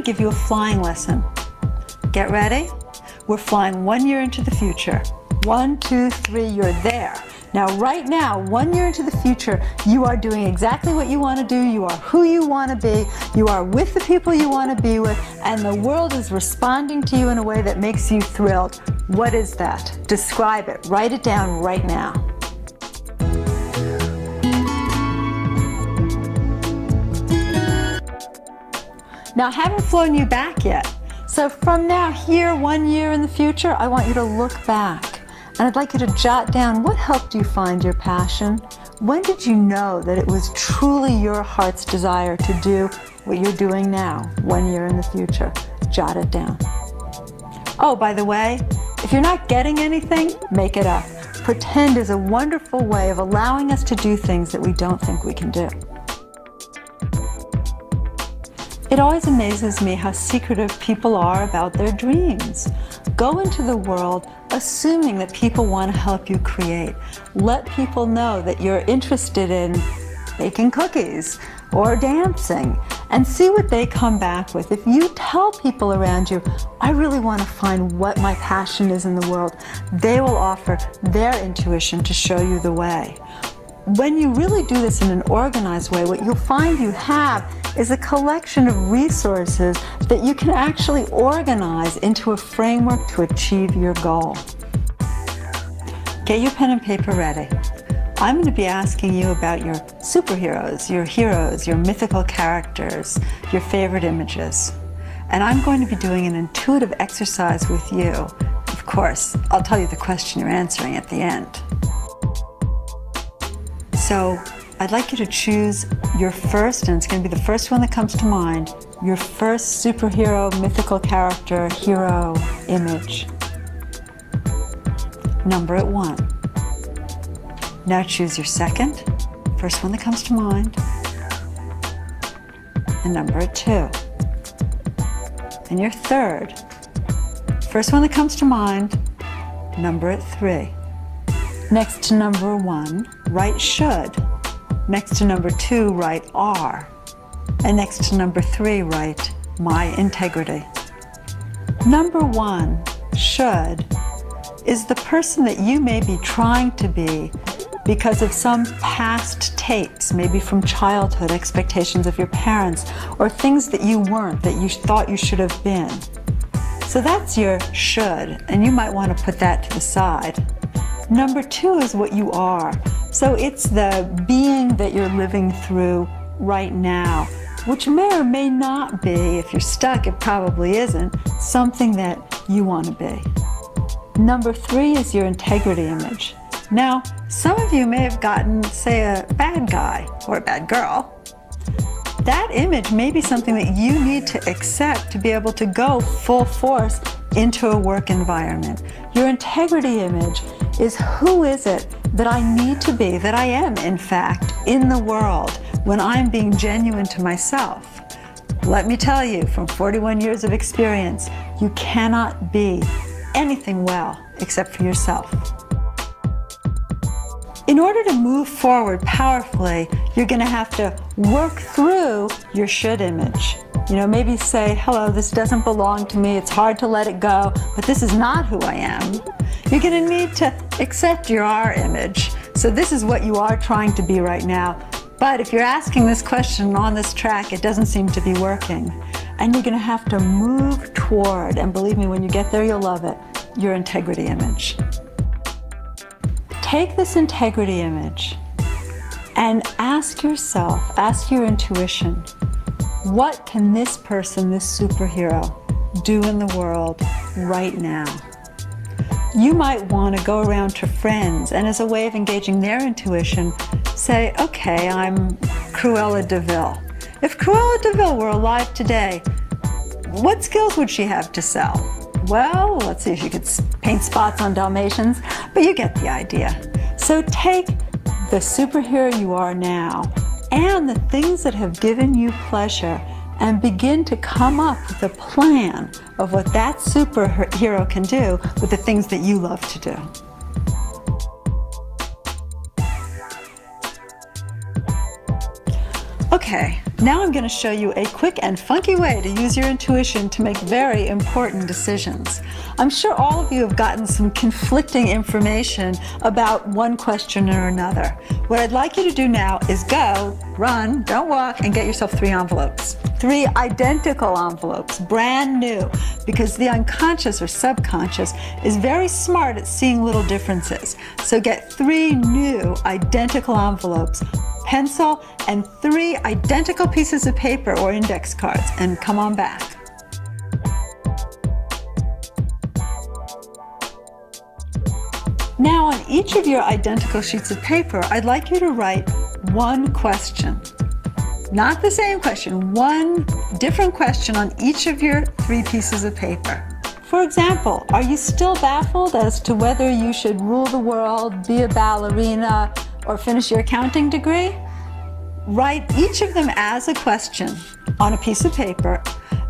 to give you a flying lesson. Get ready? We're flying 1 year into the future. 1, 2, 3, you're there. Now, right now, 1 year into the future, you are doing exactly what you want to do. You are who you want to be. You are with the people you want to be with, and the world is responding to you in a way that makes you thrilled. What is that? Describe it. Write it down right now. Now, I haven't flown you back yet. So from now, here, 1 year in the future, I want you to look back. And I'd like you to jot down what helped you find your passion. When did you know that it was truly your heart's desire to do what you're doing now, 1 year in the future? Jot it down. Oh, by the way, if you're not getting anything, make it up. Pretend is a wonderful way of allowing us to do things that we don't think we can do. It always amazes me how secretive people are about their dreams. Go into the world assuming that people want to help you create. Let people know that you're interested in baking cookies or dancing, and see what they come back with. If you tell people around you, I really want to find what my passion is in the world, they will offer their intuition to show you the way. When you really do this in an organized way, what you'll find you have is a collection of resources that you can actually organize into a framework to achieve your goal. Get your pen and paper ready. I'm going to be asking you about your superheroes, your heroes, your mythical characters, your favorite images. And I'm going to be doing an intuitive exercise with you. Of course, I'll tell you the question you're answering at the end. So I'd like you to choose your first, and it's going to be the first one that comes to mind, your first superhero, mythical character, hero image. Number it 1. Now choose your second, first one that comes to mind, and number it 2. And your third, first one that comes to mind, number it 3. Next to number 1, write should. Next to number 2, write are. And next to number 3, write my integrity. Number 1, should, is the person that you may be trying to be because of some past tapes, maybe from childhood, expectations of your parents, or things that you weren't, that you thought you should have been. So that's your should, and you might want to put that to the side. Number 2 is what you are. So it's the being that you're living through right now, which may or may not be, if you're stuck, it probably isn't, something that you want to be. Number 3 is your integrity image. Now, some of you may have gotten, say, a bad guy or a bad girl. That image may be something that you need to accept to be able to go full force into a work environment. Your integrity image is who is it that I need to be, that I am, in fact, in the world when I'm being genuine to myself. Let me tell you, from 41 years of experience, you cannot be anything well except for yourself. In order to move forward powerfully, you're going to have to work through your should image. You know, maybe say, hello, this doesn't belong to me, it's hard to let it go, but this is not who I am. You're going to need to accept your are image. So this is what you are trying to be right now. But if you're asking this question on this track, it doesn't seem to be working. And you're going to have to move toward, and believe me, when you get there, you'll love it, your integrity image. Take this integrity image and ask yourself, ask your intuition, what can this person, this superhero, do in the world right now? You might want to go around to friends and, as a way of engaging their intuition, say, okay, I'm Cruella de Vil. If Cruella de Vil were alive today, what skills would she have to sell? Well, let's see if she could paint spots on Dalmatians, but you get the idea. So take the superhero you are now and the things that have given you pleasure and begin to come up with a plan of what that superhero can do with the things that you love to do. Okay, now I'm going to show you a quick and funky way to use your intuition to make very important decisions. I'm sure all of you have gotten some conflicting information about one question or another. What I'd like you to do now is go, run, don't walk, and get yourself 3 envelopes. 3 identical envelopes, brand new, because the unconscious or subconscious is very smart at seeing little differences. So get 3 new identical envelopes, pencil, and 3 identical pieces of paper or index cards, and come on back. Now on each of your identical sheets of paper, I'd like you to write one question. Not the same question, one different question on each of your 3 pieces of paper. For example, are you still baffled as to whether you should rule the world, be a ballerina, or finish your accounting degree? Write each of them as a question on a piece of paper,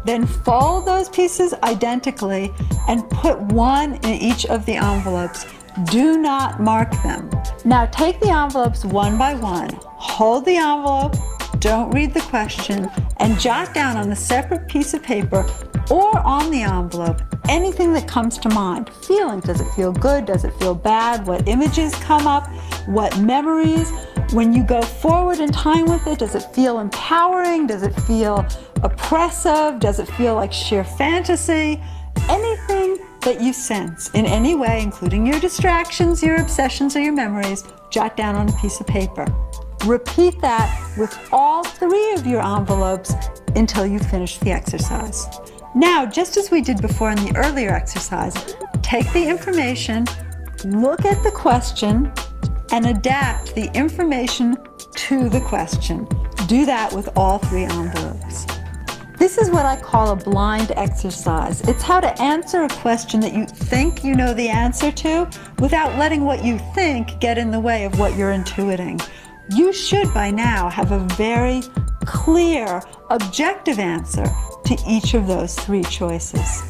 then fold those pieces identically and put one in each of the envelopes. Do not mark them. Now take the envelopes one by one, hold the envelope, don't read the question, and jot down on a separate piece of paper or on the envelope anything that comes to mind. Feelings, does it feel good? Does it feel bad? What images come up? What memories? When you go forward in time with it, does it feel empowering? Does it feel oppressive? Does it feel like sheer fantasy? Anything that you sense in any way, including your distractions, your obsessions, or your memories, jot down on a piece of paper. Repeat that with all 3 of your envelopes until you finish the exercise. Now, just as we did before in the earlier exercise, take the information, look at the question, and adapt the information to the question. Do that with all 3 envelopes. This is what I call a blind exercise. It's how to answer a question that you think you know the answer to without letting what you think get in the way of what you're intuiting. You should by now have a very clear, objective answer to each of those 3 choices.